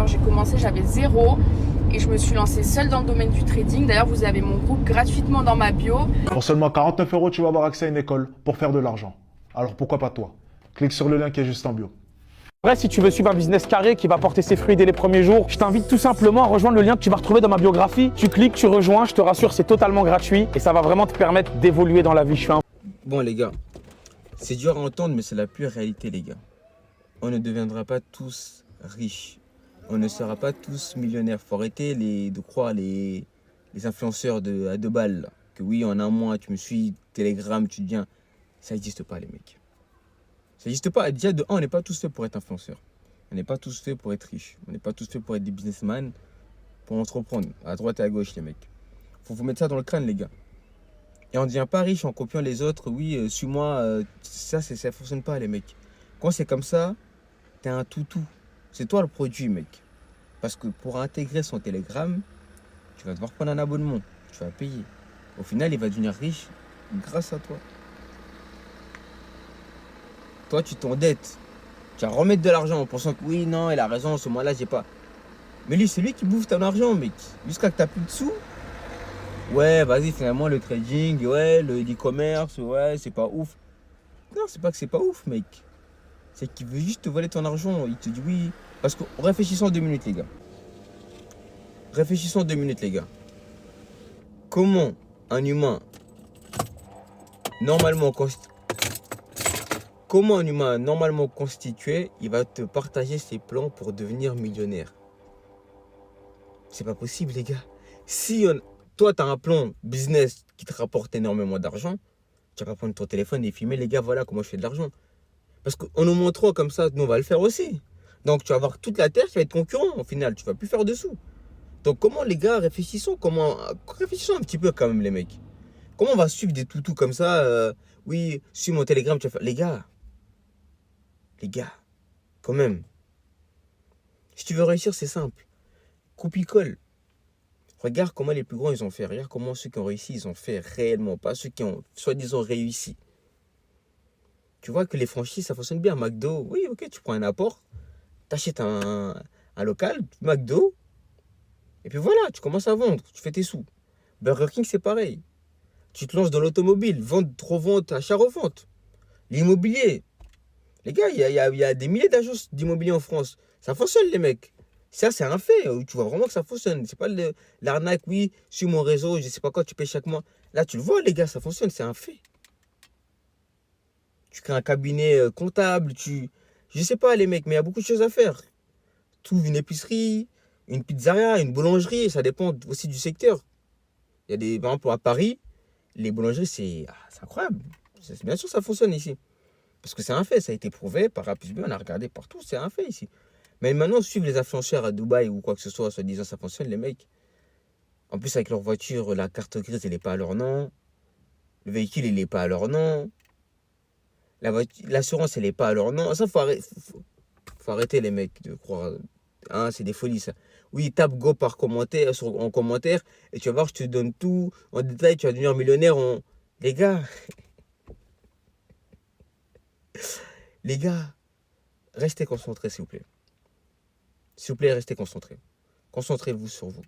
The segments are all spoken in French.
Quand j'ai commencé, j'avais 0 et je me suis lancée seule dans le domaine du trading. D'ailleurs, vous avez mon groupe gratuitement dans ma bio. Pour seulement 49 euros, tu vas avoir accès à une école pour faire de l'argent. Alors pourquoi pas toi? Clique sur le lien qui est juste en bio. Bref, si tu veux suivre un business carré qui va porter ses fruits dès les premiers jours, je t'invite tout simplement à rejoindre le lien que tu vas retrouver dans ma biographie. Tu cliques, tu rejoins, je te rassure, c'est totalement gratuit et ça va vraiment te permettre d'évoluer dans la vie. Je suis un... Bon les gars, c'est dur à entendre mais c'est la pure réalité les gars. On ne deviendra pas tous riches. On ne sera pas tous millionnaires. Faut arrêter de croire les influenceurs à 2 balles. Là. Que oui, en un mois, tu me suis, Telegram, tu deviens... Ça n'existe pas les mecs. Ça n'existe pas. Déjà, de un, on n'est pas tous faits pour être influenceurs. On n'est pas tous faits pour être riches. On n'est pas tous faits pour être des businessmen, pour entreprendre à droite et à gauche les mecs. Faut vous mettre ça dans le crâne les gars. Et on ne devient pas riche en copiant les autres. Oui, suis-moi, ça ne fonctionne pas les mecs. Quand c'est comme ça, t'es un toutou. C'est toi le produit mec. Parce que pour intégrer son Telegram, tu vas devoir prendre un abonnement. Tu vas payer. Au final, il va devenir riche grâce à toi. Toi, tu t'endettes. Tu vas remettre de l'argent en pensant que oui, non, il a raison, ce mois-là, j'ai pas. Mais lui, c'est lui qui bouffe ton argent, mec. Jusqu'à que t'as plus de sous. Ouais, vas-y, finalement, le trading, ouais, le e-commerce, ouais, c'est pas ouf. Non, c'est pas que c'est pas ouf, mec. C'est qu'il veut juste te voler ton argent. Il te dit oui. Parce que réfléchissons 2 minutes, les gars. Réfléchissons 2 minutes, les gars. Comment un humain normalement constitué, il va te partager ses plans pour devenir millionnaire? C'est pas possible, les gars. Si toi, tu as un plan business qui te rapporte énormément d'argent, tu vas pas prendre ton téléphone et filmer, les gars, voilà comment je fais de l'argent. Parce qu'en nous montrant comme ça, nous, on va le faire aussi. Donc, tu vas avoir toute la terre qui va être concurrent, au final. Tu vas plus faire dessous. Donc, comment, les gars, réfléchissons un petit peu, quand même, les mecs. Comment on va suivre des toutous comme ça oui, suis mon Telegram, tu vas faire... Les gars, quand même. Si tu veux réussir, c'est simple. Copie-colle. Regarde comment les plus grands, ils ont fait. Regarde comment ceux qui ont réussi, ils ont fait réellement. Pas ceux qui ont, soi-disant, réussi. Tu vois que les franchises, ça fonctionne bien. McDo, oui, ok, tu prends un apport. T'achètes un local, McDo. Et puis voilà, tu commences à vendre. Tu fais tes sous. Burger King, c'est pareil. Tu te lances dans l'automobile. Vente, revente, achat-revente. L'immobilier. Les gars, il y a des milliers d'agences d'immobilier en France. Ça fonctionne, les mecs. Ça, c'est un fait. Tu vois vraiment que ça fonctionne. C'est pas l'arnaque, oui, sur mon réseau, je sais pas quoi, tu payes chaque mois. Là, tu le vois, les gars, ça fonctionne, c'est un fait. Tu crées un cabinet comptable, je sais pas, les mecs, mais il y a beaucoup de choses à faire. Tu ouvres une épicerie, une pizzeria, une boulangerie, ça dépend aussi du secteur. Il y a des, par exemple, à Paris, les boulangeries, c'est incroyable. Bien sûr, ça fonctionne ici. Parce que c'est un fait, ça a été prouvé par A plus B, on a regardé partout, c'est un fait ici. Mais maintenant, suivre les influenceurs à Dubaï ou quoi que ce soit, soi-disant ça fonctionne, les mecs. En plus, avec leur voiture, la carte grise, elle n'est pas à leur nom. Le véhicule, il n'est pas à leur nom. L'assurance, elle n'est pas à leur nom. Ça, faut arrêter, les mecs, de croire. Hein, c'est des folies, ça. Oui, tape go en commentaire, et tu vas voir, je te donne tout en détail, tu vas devenir millionnaire. Les gars, les gars, restez concentrés, s'il vous plaît. S'il vous plaît, restez concentrés. Concentrez-vous sur vous.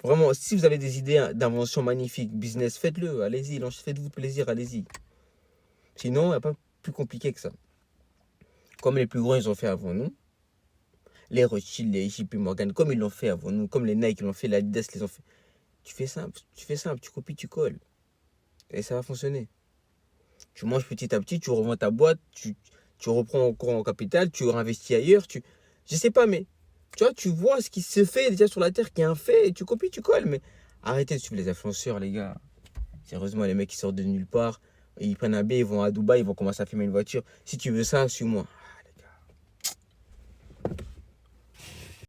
Vraiment, si vous avez des idées d'invention magnifiques, business, faites-le, allez-y, faites-vous plaisir, allez-y. Sinon, il n'y a pas plus compliqué que ça. Comme les plus grands, ils ont fait avant nous. Les Rothschild, les JP Morgan, comme ils l'ont fait avant nous, comme les Nike l'ont fait, les Adidas les ont fait. Tu fais simple, tu copies, tu colles. Et ça va fonctionner. Tu manges petit à petit, tu revends ta boîte, tu reprends encore en capital, tu réinvestis ailleurs, je sais pas, mais tu vois, tu vois ce qui se fait déjà sur la terre, qui est un fait, et tu copies, tu colles. Mais arrêtez de suivre les influenceurs, les gars. Sérieusement, les mecs qui sortent de nulle part, ils prennent un billet, ils vont à Dubaï, ils vont commencer à filmer une voiture. Si tu veux ça, suis-moi.